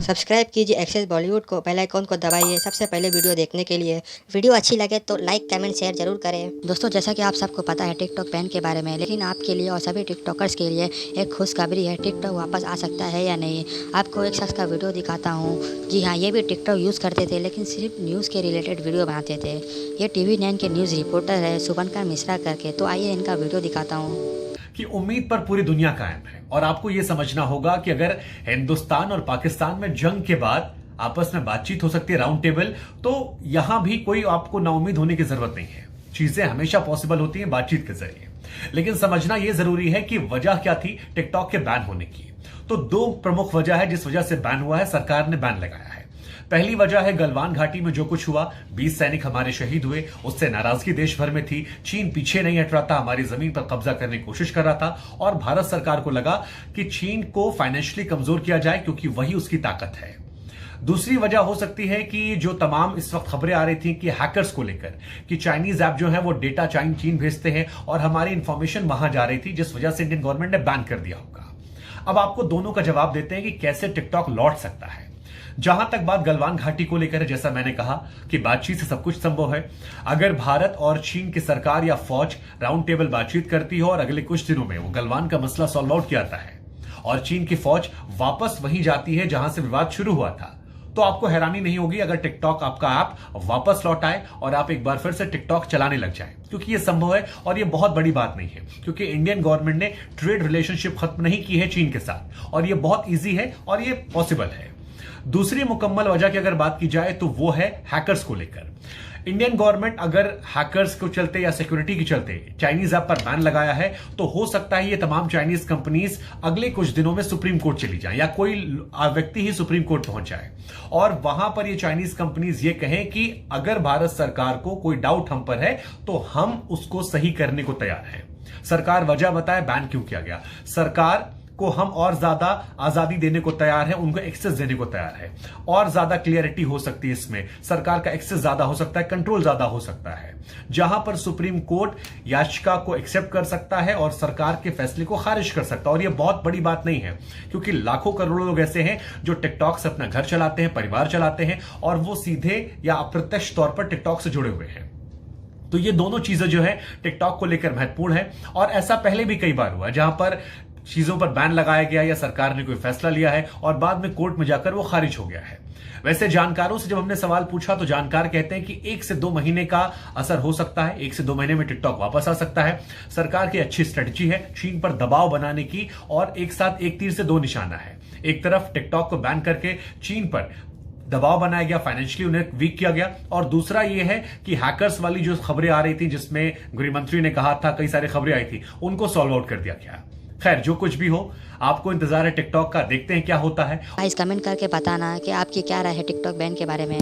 Subscribe कीजिए access Bollywood को, bell icon को दबाइए सबसे पहले वीडियो देखने के लिए। वीडियो अच्छी लगे तो लाइक कमेंट शेयर जरूर करें। दोस्तों, जैसा कि आप सबको पता है टिकटॉक बैन के बारे में, लेकिन आपके लिए और सभी टिकटॉकर्स के लिए एक खुशखबरी है। टिकटॉक वापस आ सकता है या नहीं। आपको एक शख्स का वीडियो दिखाता हूँ। जी हाँ, ये भी टिकटॉक यूज़ करते थे, लेकिन सिर्फ न्यूज़ के रिलेटेड वीडियो बनाते थे। ये TV9 के न्यूज़ रिपोर्टर है शुभंकर मिश्रा करके। तो आइए इनका वीडियो दिखाता हूँ। कि उम्मीद पर पूरी दुनिया कायम है और आपको यह समझना होगा कि अगर हिंदुस्तान और पाकिस्तान में जंग के बाद आपस में बातचीत हो सकती है राउंड टेबल, तो यहां भी कोई आपको नाउम्मीद होने की जरूरत नहीं है। चीजें हमेशा पॉसिबल होती हैं बातचीत के जरिए। लेकिन समझना यह जरूरी है कि वजह क्या थी टिकटॉक के बैन होने की। तो दो प्रमुख वजह है जिस वजह से बैन हुआ है, सरकार ने बैन लगाया है। पहली वजह है गलवान घाटी में जो कुछ हुआ, 20 सैनिक हमारे शहीद हुए, उससे नाराजगी देश भर में थी। चीन पीछे नहीं हट रहा था, हमारी जमीन पर कब्जा करने की कोशिश कर रहा था और भारत सरकार को लगा कि चीन को फाइनेंशियली कमजोर किया जाए क्योंकि वही उसकी ताकत है। दूसरी वजह हो सकती है कि जो तमाम इस वक्त खबरें आ रही थी कि हैकर्स को लेकर कि चाइनीज ऐप जो है वो डेटा चीन भेजते हैं और हमारी इंफॉर्मेशन वहां जा रही थी, जिस वजह से इंडियन गवर्नमेंट ने बैन कर दिया होगा। अब आपको दोनों का जवाब देते हैं कि कैसे टिकटॉक लौट सकता है। जहां तक बात गलवान घाटी को लेकर है, जैसा मैंने कहा कि बातचीत से सब कुछ संभव है। अगर भारत और चीन की सरकार या फौज राउंड टेबल बातचीत करती हो और अगले कुछ दिनों में वो गलवान का मसला सॉल्व आउट किया जाता है और चीन की फौज वापस वहीं जाती है जहां से विवाद शुरू हुआ था, तो आपको हैरानी नहीं होगी अगर टिकटॉक आपका ऐप वापस लौट आए और आप एक बार फिर से टिकटॉक चलाने लग जाए, क्योंकि ये संभव है और ये बहुत बड़ी बात नहीं है, क्योंकि इंडियन गवर्नमेंट ने ट्रेड रिलेशनशिप खत्म नहीं की है चीन के साथ और ये बहुत ईजी है और ये पॉसिबल है। दूसरी मुकम्मल वजह की अगर बात की जाए तो वो है हैकर्स को लेकर। इंडियन गवर्नमेंट अगर हैकर्स को चलते या सिक्योरिटी के चलते चाइनीज ऐप पर बैन लगाया है, तो हो सकता है ये तमाम चाइनीज कंपनीज अगले कुछ दिनों में सुप्रीम कोर्ट चली जाए या कोई व्यक्ति ही सुप्रीम कोर्ट पहुंच जाए और वहां पर ये चाइनीज कंपनीज ये कहें कि अगर भारत सरकार को कोई डाउट हम पर है तो हम उसको सही करने को तैयार हैं। सरकार वजह बताए बैन क्यों किया गया। सरकार को हम और ज्यादा आजादी देने को तैयार है, उनको एक्सेस देने को तैयार है, और ज्यादा क्लियरिटी हो सकती है इसमें, सरकार का एक्सेस ज्यादा हो सकता है, कंट्रोल ज्यादा हो सकता है, जहां पर सुप्रीम कोर्ट याचिका को एक्सेप्ट कर सकता है और सरकार के फैसले को खारिज कर सकता है। और यह बहुत बड़ी बात नहीं है, क्योंकि लाखों करोड़ों लोग ऐसे हैं जो टिकटॉक से अपना घर चलाते हैं, परिवार चलाते हैं और वो सीधे या अप्रत्यक्ष तौर पर टिकटॉक से जुड़े हुए हैं। तो ये दोनों चीजें जो है टिकटॉक को लेकर महत्वपूर्ण है और ऐसा पहले भी कई बार हुआ है जहां पर चीजों पर बैन लगाया गया या सरकार ने कोई फैसला लिया है और बाद में कोर्ट में जाकर वो खारिज हो गया है। वैसे जानकारों से जब हमने सवाल पूछा तो जानकार कहते हैं कि 1 से 2 महीने का असर हो सकता है, 1 से 2 महीने में टिकटॉक वापस आ सकता है। सरकार की अच्छी स्ट्रेटजी है चीन पर दबाव बनाने की और एक साथ एक तीर से दो निशाना है। एक तरफ टिकटॉक को बैन करके चीन पर दबाव बनाया गया, फाइनेंशियली उन्हें वीक किया गया, और दूसरा यह है कि हैकर्स वाली जो खबरें आ रही थी जिसमें गृह मंत्री ने कहा था, कई सारी खबरें आई थी, उनको सॉल्व आउट कर दिया गया। खैर, जो कुछ भी हो, आपको इंतजार है टिकटॉक का, देखते हैं क्या होता है। गाइस कमेंट करके बताना कि आपकी क्या राय है टिकटॉक बैन के बारे में।